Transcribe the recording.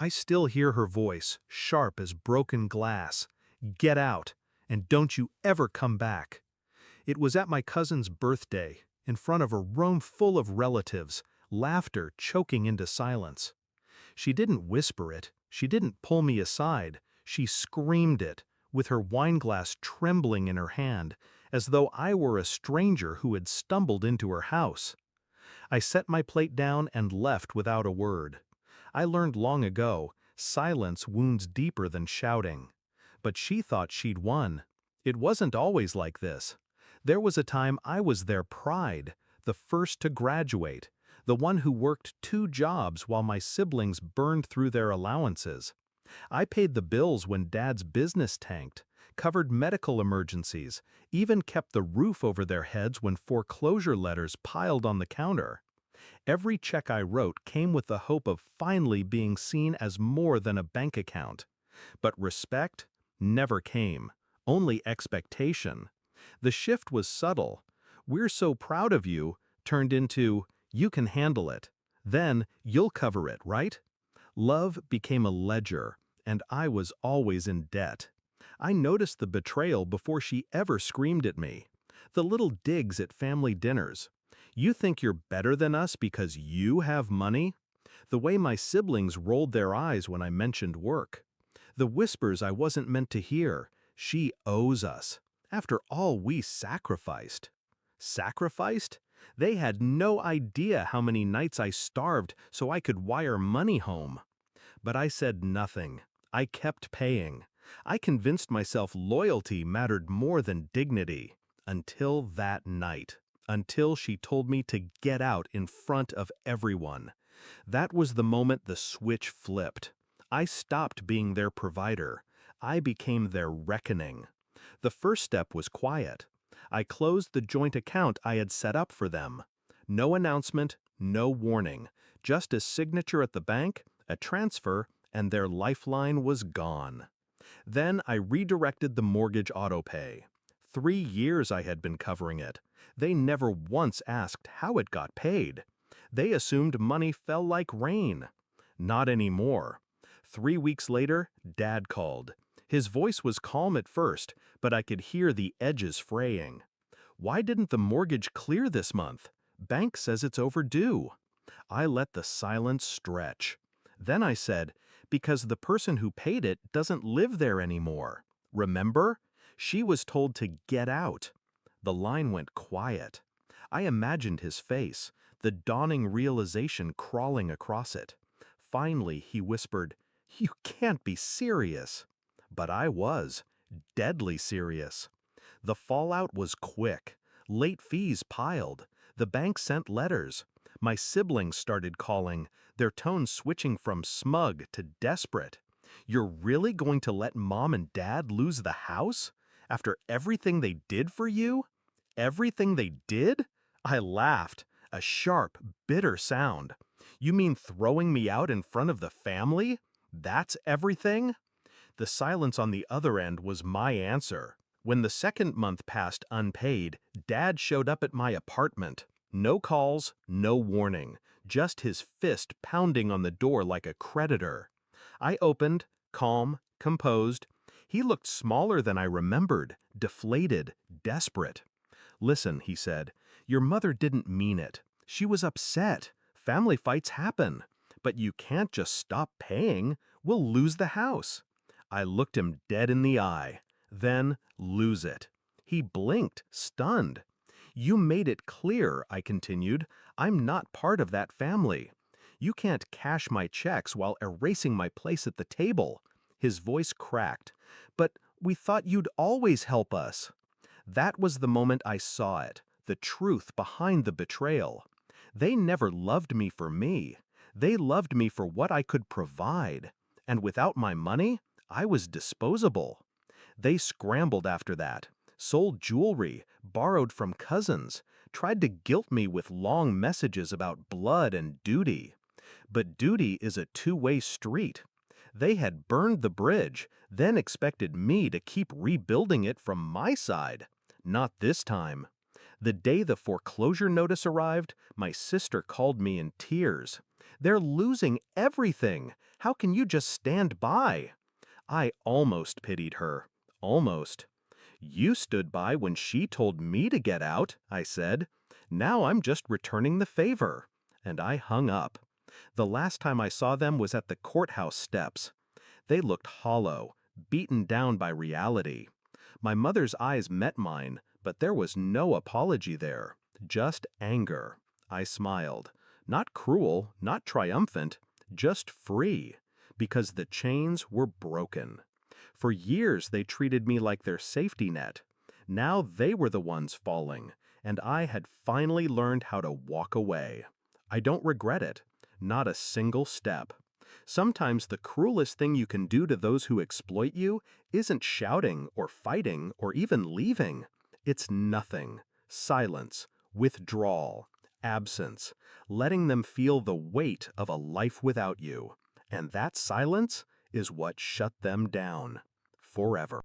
I still hear her voice, sharp as broken glass. Get out, and don't you ever come back. It was at my cousin's birthday, in front of a room full of relatives, laughter choking into silence. She didn't whisper it, she didn't pull me aside, she screamed it, with her wineglass trembling in her hand, as though I were a stranger who had stumbled into her house. I set my plate down and left without a word. I learned long ago, silence wounds deeper than shouting. But she thought she'd won. It wasn't always like this. There was a time I was their pride, the first to graduate, the one who worked 2 jobs while my siblings burned through their allowances. I paid the bills when Dad's business tanked, covered medical emergencies, even kept the roof over their heads when foreclosure letters piled on the counter. Every check I wrote came with the hope of finally being seen as more than a bank account. But respect never came, only expectation. The shift was subtle. "We're so proud of you," turned into, "You can handle it. Then you'll cover it, right?" Love became a ledger, and I was always in debt. I noticed the betrayal before she ever screamed at me. The little digs at family dinners. "You think you're better than us because you have money?" The way my siblings rolled their eyes when I mentioned work. The whispers I wasn't meant to hear. "She owes us. After all we sacrificed." Sacrificed? They had no idea how many nights I starved so I could wire money home. But I said nothing. I kept paying. I convinced myself loyalty mattered more than dignity. Until that night. Until she told me to get out in front of everyone. That was the moment the switch flipped. I stopped being their provider. I became their reckoning. The first step was quiet. I closed the joint account I had set up for them. No announcement, no warning, just a signature at the bank, a transfer, and their lifeline was gone. Then I redirected the mortgage autopay. 3 years I had been covering it. They never once asked how it got paid. They assumed money fell like rain. Not anymore. 3 weeks later, Dad called. His voice was calm at first, but I could hear the edges fraying. "Why didn't the mortgage clear this month? Bank says it's overdue." I let the silence stretch. Then I said, "Because the person who paid it doesn't live there anymore. Remember? She was told to get out." The line went quiet. I imagined his face, the dawning realization crawling across it. Finally, he whispered, "You can't be serious." But I was, deadly serious. The fallout was quick. Late fees piled. The bank sent letters. My siblings started calling, their tone switching from smug to desperate. "You're really going to let Mom and Dad lose the house? After everything they did for you? Everything they did?" I laughed, a sharp, bitter sound. "You mean throwing me out in front of the family? That's everything?" The silence on the other end was my answer. When the second month passed unpaid, Dad showed up at my apartment. No calls, no warning, just his fist pounding on the door like a creditor. I opened, calm, composed. He looked smaller than I remembered, deflated, desperate. "Listen," he said, "your mother didn't mean it. She was upset. Family fights happen. But you can't just stop paying. We'll lose the house." I looked him dead in the eye. Then, lose it. He blinked, stunned. "You made it clear," I continued, "I'm not part of that family. You can't cash my checks while erasing my place at the table." His voice cracked. "But we thought you'd always help us." That was the moment I saw it, the truth behind the betrayal. They never loved me for me. They loved me for what I could provide. And without my money, I was disposable. They scrambled after that, sold jewelry, borrowed from cousins, tried to guilt me with long messages about blood and duty. But duty is a two-way street. They had burned the bridge, then expected me to keep rebuilding it from my side. Not this time. The day the foreclosure notice arrived, my sister called me in tears. "They're losing everything. How can you just stand by?" I almost pitied her. Almost. "You stood by when she told me to get out," I said. "Now I'm just returning the favor." And I hung up. The last time I saw them was at the courthouse steps. They looked hollow, beaten down by reality. My mother's eyes met mine, but there was no apology there, just anger. I smiled. Not cruel, not triumphant, just free, because the chains were broken. For years they treated me like their safety net. Now they were the ones falling, and I had finally learned how to walk away. I don't regret it, not a single step. Sometimes the cruelest thing you can do to those who exploit you isn't shouting or fighting or even leaving. It's nothing. Silence, withdrawal, absence, letting them feel the weight of a life without you. And that silence is what shut them down forever.